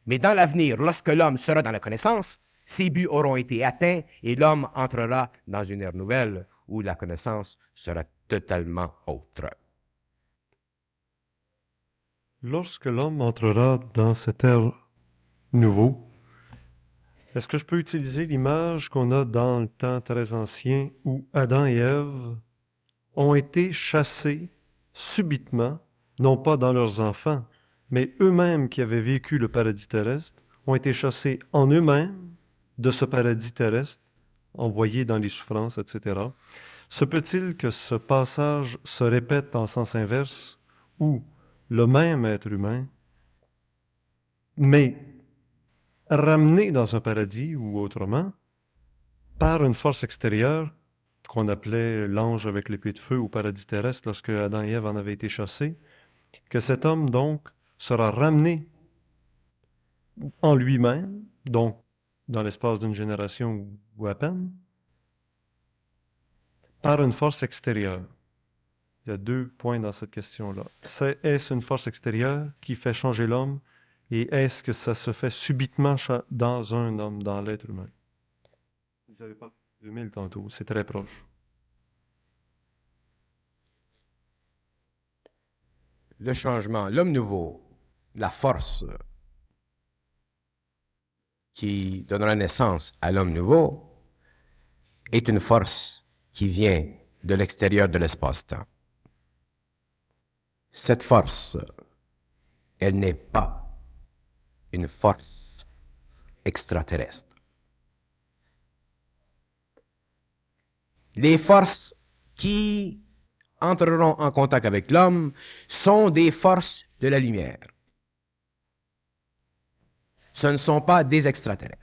Mais dans l'avenir, lorsque l'homme sera dans la connaissance, ces buts auront été atteints et l'homme entrera dans une ère nouvelle où la connaissance sera totalement autre. Lorsque l'homme entrera dans cette ère nouveau, est-ce que je peux utiliser l'image qu'on a dans le temps très ancien où Adam et Ève ont été chassés subitement, non pas dans leurs enfants, mais eux-mêmes qui avaient vécu le paradis terrestre, ont été chassés en eux-mêmes de ce paradis terrestre, envoyés dans les souffrances, etc. Se peut-il que ce passage se répète en sens inverse, où le même être humain, mais ramené dans un paradis ou autrement, par une force extérieure, qu'on appelait l'ange avec l'épée de feu au paradis terrestre lorsque Adam et Ève en avaient été chassés, que cet homme donc sera ramené en lui-même, donc dans l'espace d'une génération ou à peine, par une force extérieure. Il y a 2 points dans cette question-là. Est-ce une force extérieure qui fait changer l'homme et est-ce que ça se fait subitement dans un homme, dans l'être humain? Vous n'avez pas 2000 tantôt, c'est très proche. Le changement, l'homme nouveau, la force qui donnera naissance à l'homme nouveau est une force qui vient de l'extérieur de l'espace-temps. Cette force, elle n'est pas une force extraterrestre. Les forces qui entreront en contact avec l'homme sont des forces de la lumière. Ce ne sont pas des extraterrestres.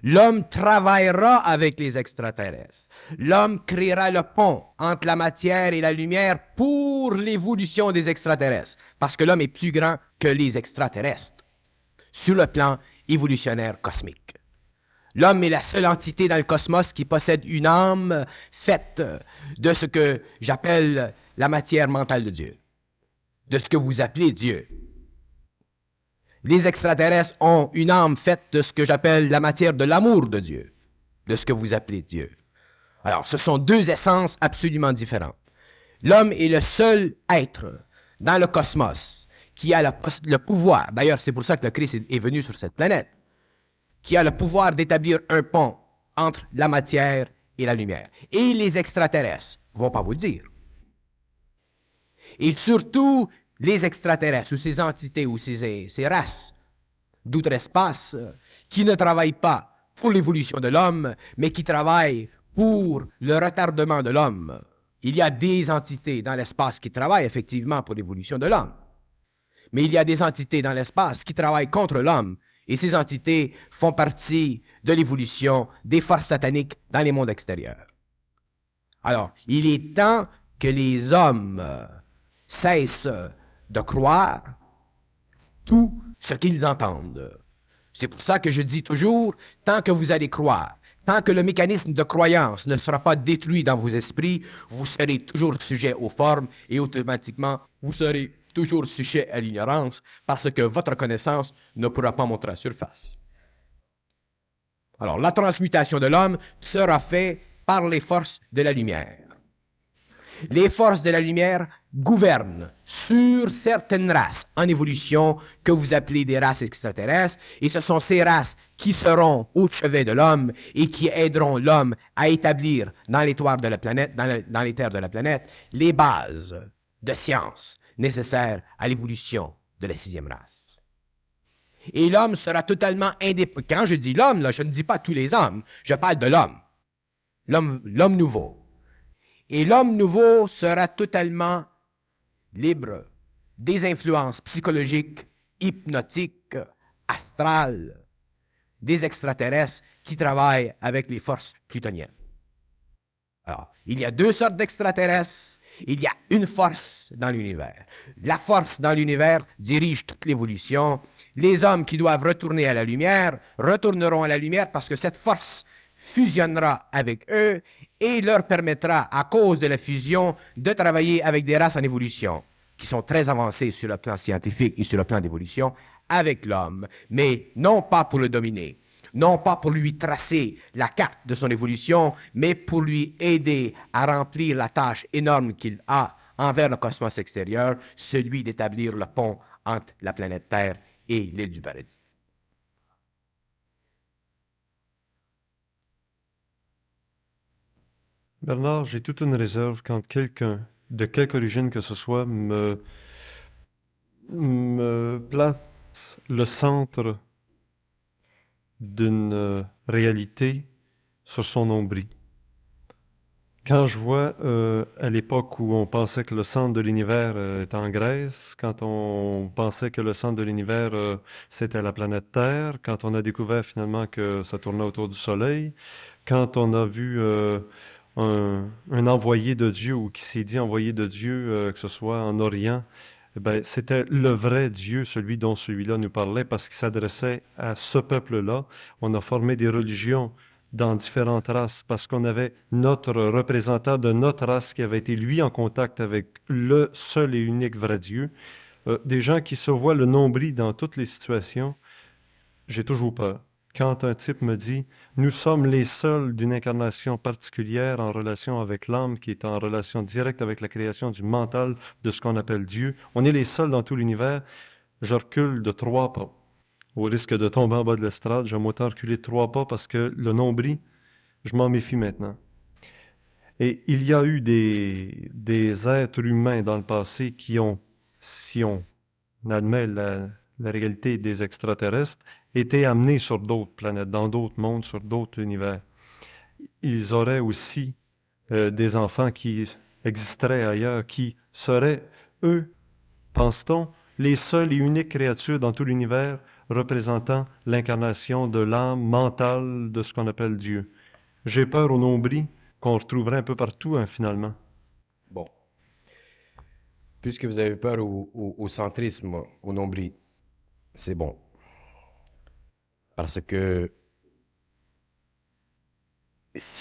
L'homme travaillera avec les extraterrestres. L'homme créera le pont entre la matière et la lumière pour l'évolution des extraterrestres, parce que l'homme est plus grand que les extraterrestres sur le plan évolutionnaire cosmique. L'homme est la seule entité dans le cosmos qui possède une âme faite de ce que j'appelle la matière mentale de Dieu, de ce que vous appelez Dieu. Les extraterrestres ont une âme faite de ce que j'appelle la matière de l'amour de Dieu, de ce que vous appelez Dieu. Alors, ce sont deux essences absolument différentes. L'homme est le seul être dans le cosmos qui a le pouvoir, d'ailleurs c'est pour ça que le Christ est venu sur cette planète, qui a le pouvoir d'établir un pont entre la matière et la lumière. Et les extraterrestres ne vont pas vous le dire. Et surtout, les extraterrestres, ou ces entités, ou ces races d'outre-espace, qui ne travaillent pas pour l'évolution de l'homme, mais qui travaillent pour le retardement de l'homme. Il y a des entités dans l'espace qui travaillent effectivement pour l'évolution de l'homme. Mais il y a des entités dans l'espace qui travaillent contre l'homme. Et ces entités font partie de l'évolution des forces sataniques dans les mondes extérieurs. Alors, il est temps que les hommes cessent de croire tout ce qu'ils entendent. C'est pour ça que je dis toujours, tant que vous allez croire, tant que le mécanisme de croyance ne sera pas détruit dans vos esprits, vous serez toujours sujet aux formes et automatiquement, vous serez toujours sujet à l'ignorance parce que votre connaissance ne pourra pas monter à la surface. Alors, la transmutation de l'homme sera faite par les forces de la lumière. Les forces de la lumière gouvernent sur certaines races en évolution que vous appelez des races extraterrestres, et ce sont ces races qui seront au chevet de l'homme et qui aideront l'homme à établir dans les toits de la planète, dans les terres de la planète, les bases de science nécessaires à l'évolution de la 6e race. Et l'homme sera totalement indépendant. Quand je dis l'homme, là, je ne dis pas tous les hommes, je parle de l'homme. L'homme nouveau. Et l'homme nouveau sera totalement libre des influences psychologiques, hypnotiques, astrales, des extraterrestres qui travaillent avec les forces plutoniennes. Alors, il y a 2 sortes d'extraterrestres. Il y a une force dans l'univers. La force dans l'univers dirige toute l'évolution. Les hommes qui doivent retourner à la lumière retourneront à la lumière parce que cette force fusionnera avec eux et leur permettra, à cause de la fusion, de travailler avec des races en évolution qui sont très avancées sur le plan scientifique et sur le plan d'évolution avec l'homme, mais non pas pour le dominer. non pas pour lui tracer la carte de son évolution, mais pour lui aider à remplir la tâche énorme qu'il a envers le cosmos extérieur, celui d'établir le pont entre la planète Terre et l'île du paradis. Bernard, j'ai toute une réserve quand quelqu'un, de quelque origine que ce soit, me place le centre d'une réalité sur son nombril. Quand je vois à l'époque où on pensait que le centre de l'univers est en Grèce, quand on pensait que le centre de l'univers c'était la planète Terre, quand on a découvert finalement que ça tournait autour du Soleil, quand on a vu un envoyé de Dieu ou qui s'est dit envoyé de Dieu, que ce soit en Orient, eh ben, c'était le vrai Dieu, celui dont celui-là nous parlait, parce qu'il s'adressait à ce peuple-là. On a formé des religions dans différentes races, parce qu'on avait notre représentant de notre race qui avait été, lui, en contact avec le seul et unique vrai Dieu. Des gens qui se voient le nombril dans toutes les situations, j'ai toujours peur. Quand un type me dit, nous sommes les seuls d'une incarnation particulière en relation avec l'âme qui est en relation directe avec la création du mental de ce qu'on appelle Dieu, on est les seuls dans tout l'univers, je recule de 3 pas. Au risque de tomber en bas de l'estrade, je vais m'autant reculer de 3 pas parce que le nombril, je m'en méfie maintenant. Et il y a eu des êtres humains dans le passé qui ont, si on admet la réalité des extraterrestres, été amenés sur d'autres planètes, dans d'autres mondes, sur d'autres univers. Ils auraient aussi des enfants qui existeraient ailleurs, qui seraient, eux, pense-t-on, les seules et uniques créatures dans tout l'univers représentant l'incarnation de l'âme mentale de ce qu'on appelle Dieu. J'ai peur au nombril qu'on retrouverait un peu partout, hein, finalement. Bon. Puisque vous avez peur au centrisme, au nombril, c'est bon. Parce que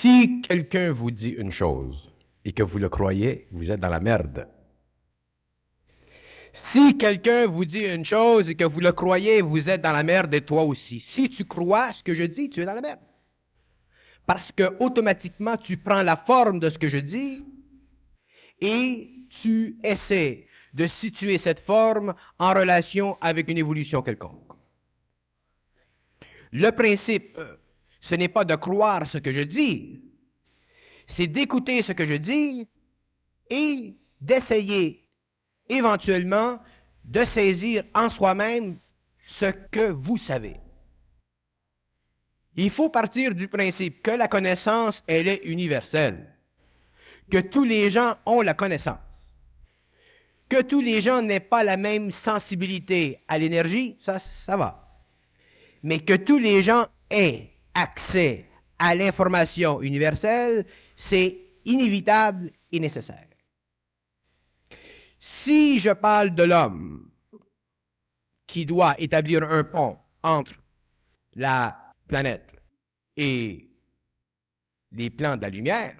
si quelqu'un vous dit une chose et que vous le croyez, vous êtes dans la merde. Si quelqu'un vous dit une chose et que vous le croyez, vous êtes dans la merde et toi aussi. Si tu crois ce que je dis, tu es dans la merde. Parce que automatiquement, tu prends la forme de ce que je dis et tu essaies de situer cette forme en relation avec une évolution quelconque. Le principe, ce n'est pas de croire ce que je dis, c'est d'écouter ce que je dis et d'essayer éventuellement de saisir en soi-même ce que vous savez. Il faut partir du principe que la connaissance, elle est universelle, que tous les gens ont la connaissance, que tous les gens n'aient pas la même sensibilité à l'énergie, ça va, mais que tous les gens aient accès à l'information universelle, c'est inévitable et nécessaire. Si je parle de l'homme qui doit établir un pont entre la planète et les plans de la lumière,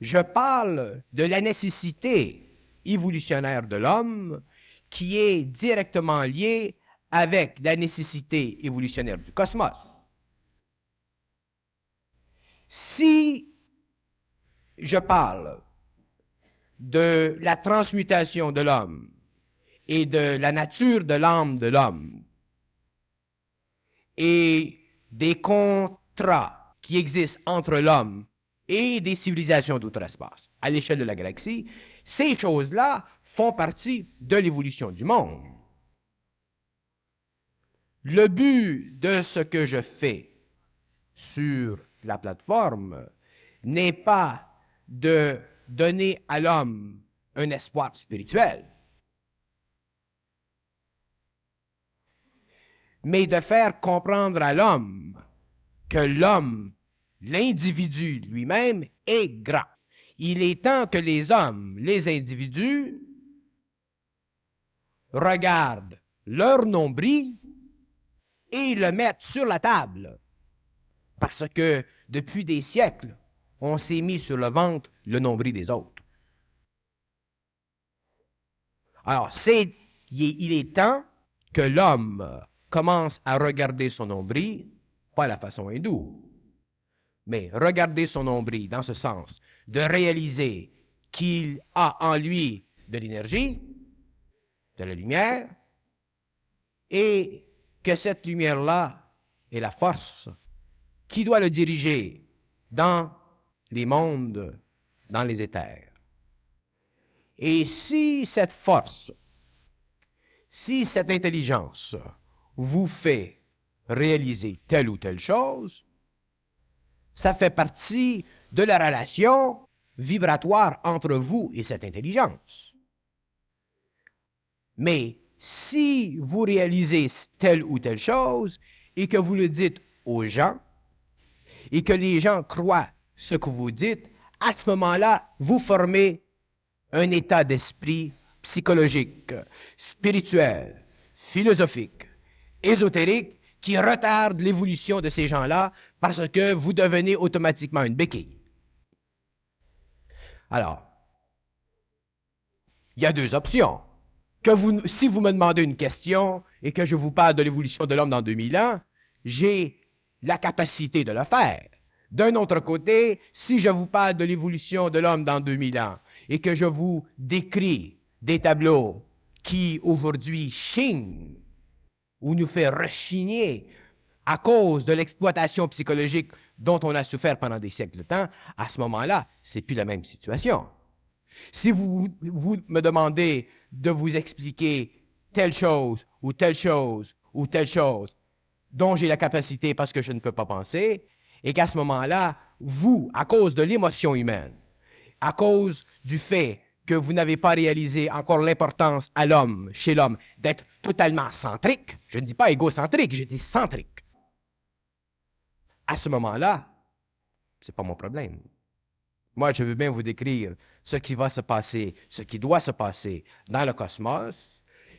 je parle de la nécessité évolutionnaire de l'homme qui est directement liée avec la nécessité évolutionnaire du cosmos. Si je parle de la transmutation de l'homme et de la nature de l'âme de l'homme et des contrats qui existent entre l'homme et des civilisations d'outre-espace à l'échelle de la galaxie, ces choses-là font partie de l'évolution du monde. Le but de ce que je fais sur la plateforme n'est pas de donner à l'homme un espoir spirituel, mais de faire comprendre à l'homme que l'homme, l'individu lui-même, est grand. Il est temps que les hommes, les individus, regardent leur nombril et le mettent sur la table. Parce que depuis des siècles, on s'est mis sur le ventre le nombril des autres. Alors, il est temps que l'homme commence à regarder son nombril pas la façon hindoue. Mais regarder son nombril dans ce sens, de réaliser qu'il a en lui de l'énergie, de la lumière, et que cette lumière-là est la force qui doit le diriger dans les mondes, dans les éthers. Et si cette force, si cette intelligence vous fait réaliser telle ou telle chose, ça fait partie de la relation vibratoire entre vous et cette intelligence. Mais si vous réalisez telle ou telle chose et que vous le dites aux gens et que les gens croient ce que vous dites, à ce moment-là, vous formez un état d'esprit psychologique, spirituel, philosophique, ésotérique qui retarde l'évolution de ces gens-là parce que vous devenez automatiquement une béquille. Alors, il y a deux options. Si vous me demandez une question et que je vous parle de l'évolution de l'homme dans 2000 ans, j'ai la capacité de le faire. D'un autre côté, si je vous parle de l'évolution de l'homme dans 2000 ans et que je vous décris des tableaux qui aujourd'hui chignent ou nous fait rechigner à cause de l'exploitation psychologique dont on a souffert pendant des siècles de temps, à ce moment-là, c'est plus la même situation. Si vous me demandez de vous expliquer telle chose ou telle chose ou telle chose dont j'ai la capacité parce que je ne peux pas penser, et qu'à ce moment-là, vous, à cause de l'émotion humaine, à cause du fait que vous n'avez pas réalisé encore l'importance à l'homme, chez l'homme, d'être totalement centrique, je ne dis pas égocentrique, je dis centrique. À ce moment-là, c'est pas mon problème. Moi, je veux bien vous décrire ce qui va se passer, ce qui doit se passer dans le cosmos.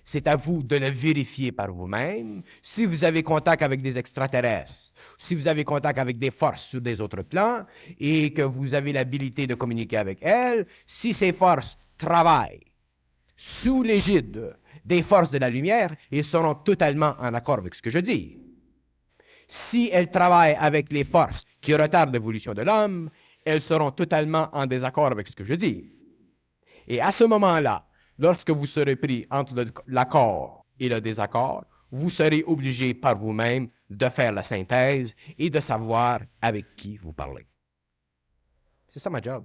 C'est à vous de le vérifier par vous-même. Si vous avez contact avec des extraterrestres, si vous avez contact avec des forces sur des autres plans et que vous avez l'habilité de communiquer avec elles, si ces forces travaillent sous l'égide des forces de la lumière, ils seront totalement en accord avec ce que je dis. Si elles travaillent avec les forces qui retardent l'évolution de l'homme, elles seront totalement en désaccord avec ce que je dis. Et à ce moment-là, lorsque vous serez pris entre l'accord et le désaccord, vous serez obligé par vous-même de faire la synthèse et de savoir avec qui vous parlez. C'est ça ma job.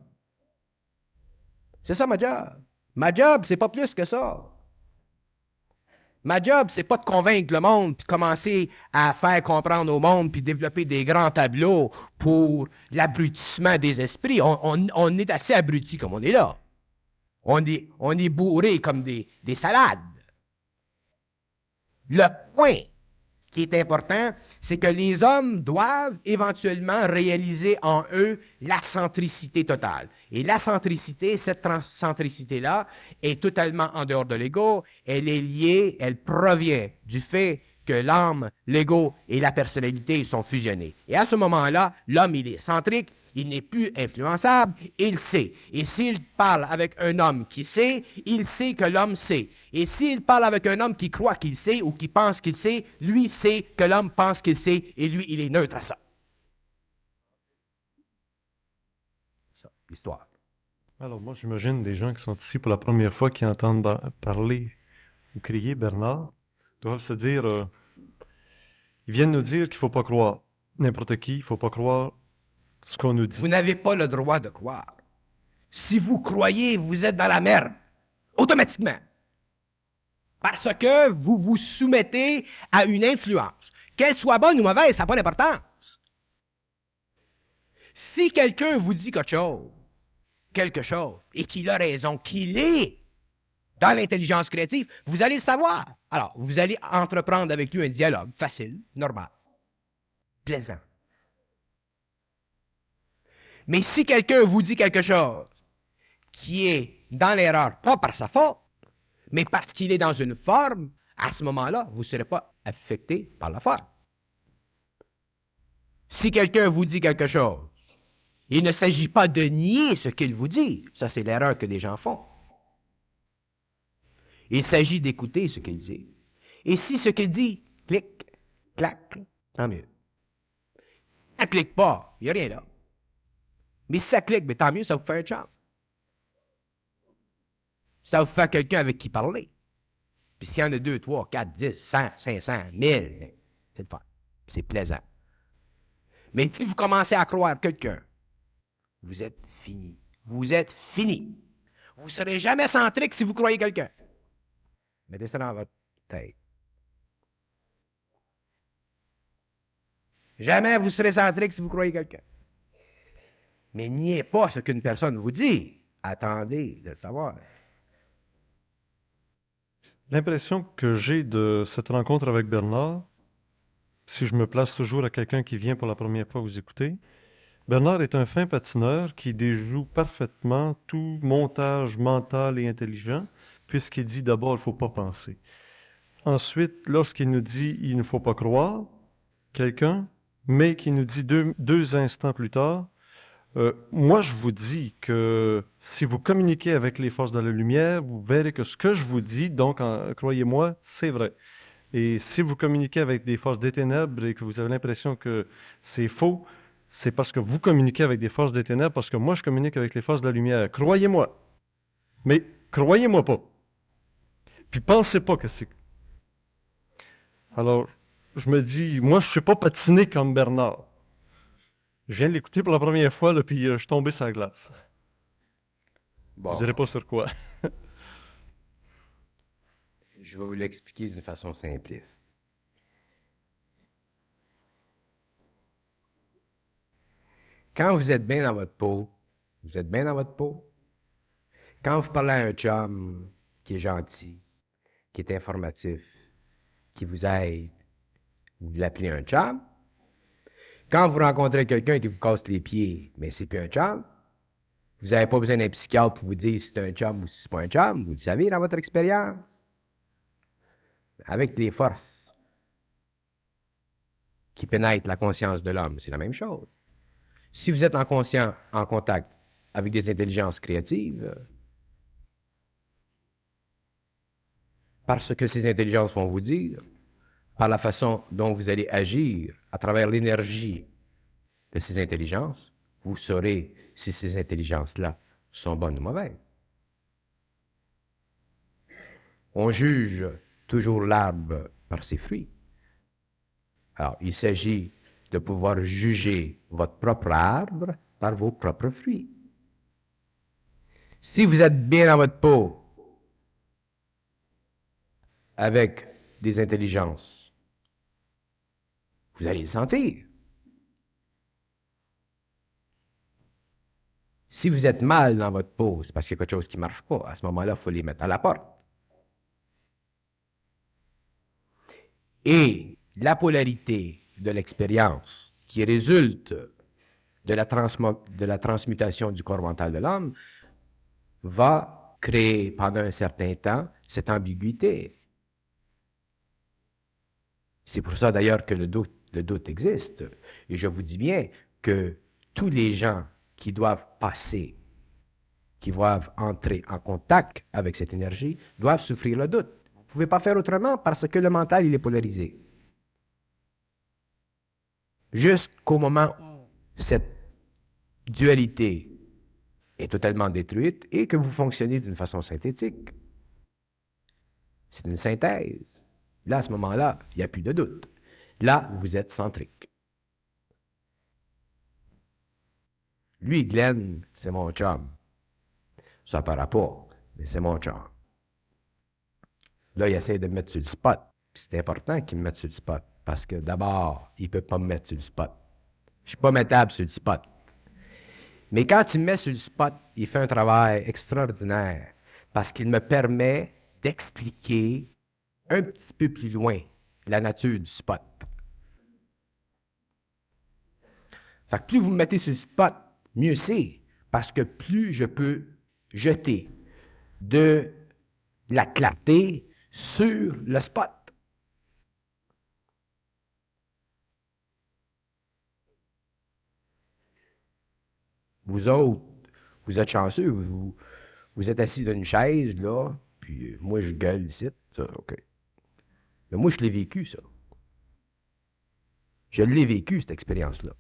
C'est ça ma job. Ma job, c'est pas plus que ça. Ma job, c'est pas de convaincre le monde, puis commencer à faire comprendre au monde, puis développer des grands tableaux pour l'abrutissement des esprits. On est assez abrutis comme on est là. On est bourré comme des salades. Le point qui est important, c'est que les hommes doivent éventuellement réaliser en eux la centricité totale. Et la centricité, cette centricité-là, est totalement en dehors de l'ego. Elle est liée, elle provient du fait que l'âme, l'ego et la personnalité sont fusionnés. Et à ce moment-là, l'homme, il est centrique, il n'est plus influençable, il sait. Et s'il parle avec un homme qui sait, il sait que l'homme sait. Et s'il parle avec un homme qui croit qu'il sait ou qui pense qu'il sait, lui sait que l'homme pense qu'il sait et lui, il est neutre à ça. Ça, l'histoire. Alors moi, j'imagine des gens qui sont ici pour la première fois, qui entendent parler ou crier Bernard, doivent se dire, ils viennent nous dire qu'il ne faut pas croire n'importe qui, il ne faut pas croire ce qu'on nous dit. Vous n'avez pas le droit de croire. Si vous croyez, vous êtes dans la merde, automatiquement. Parce que vous vous soumettez à une influence. Qu'elle soit bonne ou mauvaise, ça n'a pas d'importance. Si quelqu'un vous dit quelque chose, et qu'il a raison, qu'il est dans l'intelligence créative, vous allez le savoir. Alors, vous allez entreprendre avec lui un dialogue facile, normal, plaisant. Mais si quelqu'un vous dit quelque chose qui est dans l'erreur, pas par sa faute, mais parce qu'il est dans une forme, à ce moment-là, vous ne serez pas affecté par la forme. Si quelqu'un vous dit quelque chose, il ne s'agit pas de nier ce qu'il vous dit. Ça, c'est l'erreur que les gens font. Il s'agit d'écouter ce qu'il dit. Et si ce qu'il dit, clic, clac, tant mieux. Ça clique pas, il n'y a rien là. Mais si ça clique, mais tant mieux, ça vous fait un chum. Ça vous fait quelqu'un avec qui parler. Puis s'il y en a 2, 3, 4, 10, 100, 500, 1000, c'est le fun. C'est plaisant. Mais si vous commencez à croire quelqu'un, vous êtes fini. Vous êtes fini. Vous ne serez jamais centrique si vous croyez quelqu'un. Mettez ça dans votre tête. Jamais vous serez centrique si vous croyez quelqu'un. Mais niez pas ce qu'une personne vous dit. Attendez de le savoir. L'impression que j'ai de cette rencontre avec Bernard, si je me place toujours à quelqu'un qui vient pour la première fois vous écouter, Bernard est un fin patineur qui déjoue parfaitement tout montage mental et intelligent, puisqu'il dit d'abord il ne faut pas penser. Ensuite, lorsqu'il nous dit il ne faut pas croire quelqu'un, mais qu'il nous dit deux instants plus tard, moi je vous dis que si vous communiquez avec les forces de la lumière, vous verrez que ce que je vous dis, donc croyez-moi, c'est vrai. Et si vous communiquez avec des forces des ténèbres et que vous avez l'impression que c'est faux, c'est parce que vous communiquez avec des forces des ténèbres, parce que moi je communique avec les forces de la lumière. Croyez-moi. Mais croyez-moi pas. Puis pensez pas que c'est... Alors, je me dis, moi je sais pas patiner comme Bernard. Je viens de l'écouter pour la première fois, là, puis je suis tombé sur la glace. Je Bon, dirais pas sur quoi. je vais vous l'expliquer d'une façon simpliste. Quand vous êtes bien dans votre peau, vous êtes bien dans votre peau. Quand vous parlez à un chum qui est gentil, qui est informatif, qui vous aide, vous l'appelez un chum. Quand vous rencontrez quelqu'un qui vous casse les pieds, mais c'est plus un chum, vous n'avez pas besoin d'un psychiatre pour vous dire si c'est un chum ou si c'est pas un chum. Vous le savez dans votre expérience. Avec les forces qui pénètrent la conscience de l'homme, c'est la même chose. Si vous êtes en contact avec des intelligences créatives, parce que ces intelligences vont vous dire, par la façon dont vous allez agir à travers l'énergie de ces intelligences, vous saurez si ces intelligences-là sont bonnes ou mauvaises. On juge toujours l'arbre par ses fruits. Alors, il s'agit de pouvoir juger votre propre arbre par vos propres fruits. Si vous êtes bien dans votre peau avec des intelligences, vous allez le sentir. Si vous êtes mal dans votre peau, c'est parce qu'il y a quelque chose qui ne marche pas. À ce moment-là, il faut les mettre à la porte. Et la polarité de l'expérience qui résulte de la transmutation du corps mental de l'homme va créer pendant un certain temps cette ambiguïté. C'est pour ça d'ailleurs que le doute existe. Et je vous dis bien que tous les gens qui doivent passer, qui doivent entrer en contact avec cette énergie, doivent souffrir le doute. Vous ne pouvez pas faire autrement parce que le mental, il est polarisé. Jusqu'au moment où cette dualité est totalement détruite et que vous fonctionnez d'une façon synthétique. C'est une synthèse. Là, à ce moment-là, il n'y a plus de doute. Là, vous êtes centrique. Lui, Glenn, c'est mon chum. Ça par rapport, mais c'est mon chum. Là, il essaie de me mettre sur le spot. C'est important qu'il me mette sur le spot. Parce que d'abord, il ne peut pas me mettre sur le spot. Je ne suis pas mettable sur le spot. Mais quand il me met sur le spot, il fait un travail extraordinaire. Parce qu'il me permet d'expliquer un petit peu plus loin la nature du spot. Fait que plus vous me mettez sur le spot, mieux c'est. Parce que plus je peux jeter de la clarté sur le spot. Vous autres, vous êtes chanceux, vous êtes assis dans une chaise, là, puis moi je gueule ici, ça, OK. Mais moi je l'ai vécu, ça. Je l'ai vécu, cette expérience-là.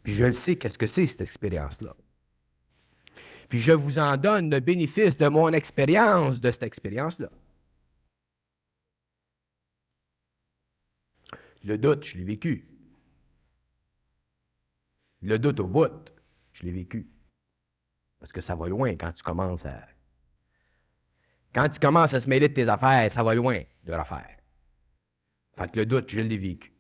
Puis je le sais, qu'est-ce que c'est cette expérience-là. Puis je vous en donne le bénéfice de mon expérience de cette expérience-là. Le doute, je l'ai vécu. Le doute au bout, je l'ai vécu. Parce que ça va loin quand tu commences à... Quand tu commences à se mêler de tes affaires, ça va loin de l'affaire. Fait que le doute, je l'ai vécu.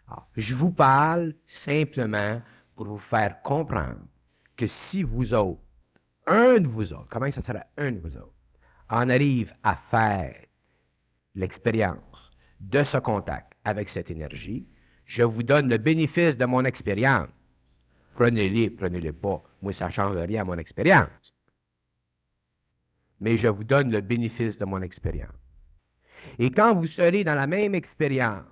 Alors, je vous parle simplement pour vous faire comprendre que si vous autres, un de vous autres, comment ça sera un de vous autres, en arrive à faire l'expérience de ce contact avec cette énergie, je vous donne le bénéfice de mon expérience. Prenez-les, prenez-les pas. Moi, ça ne change rien à mon expérience. Mais je vous donne le bénéfice de mon expérience. Et quand vous serez dans la même expérience